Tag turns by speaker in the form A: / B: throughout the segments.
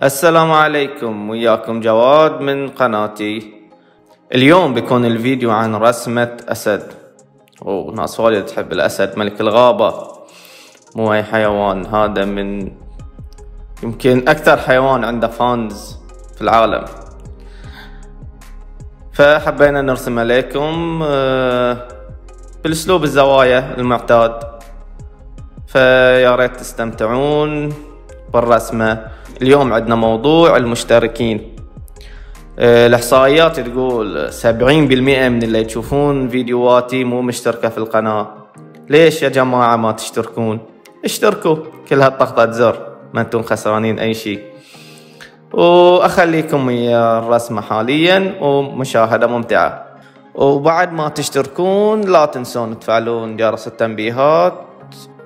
A: السلام عليكم، وياكم جواد من قناتي. اليوم بيكون الفيديو عن رسمة أسد، وناس وايد تحب الأسد ملك الغابة. مو أي حيوان، هذا من يمكن أكثر حيوان عنده فانز في العالم، فحبينا نرسم عليكم بالأسلوب الزوايا المعتاد، فيا ريت تستمتعون بالرسمة. اليوم عندنا موضوع المشتركين. الإحصائيات تقول 70% من اللي تشوفون فيديوهاتي مو مشتركة في القناة. ليش يا جماعة ما تشتركون؟ اشتركوا، كل هالضغطة زر، ما انتم خسرانين أي شيء. وأخليكم ويا الرسمة حاليا ومشاهدة ممتعة. وبعد ما تشتركون لا تنسون تفعلون جرس التنبيهات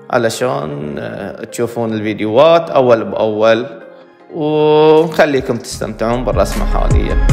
A: علشان تشوفون الفيديوهات أول بأول، ونخليكم تستمتعون بالرسمة حاليا.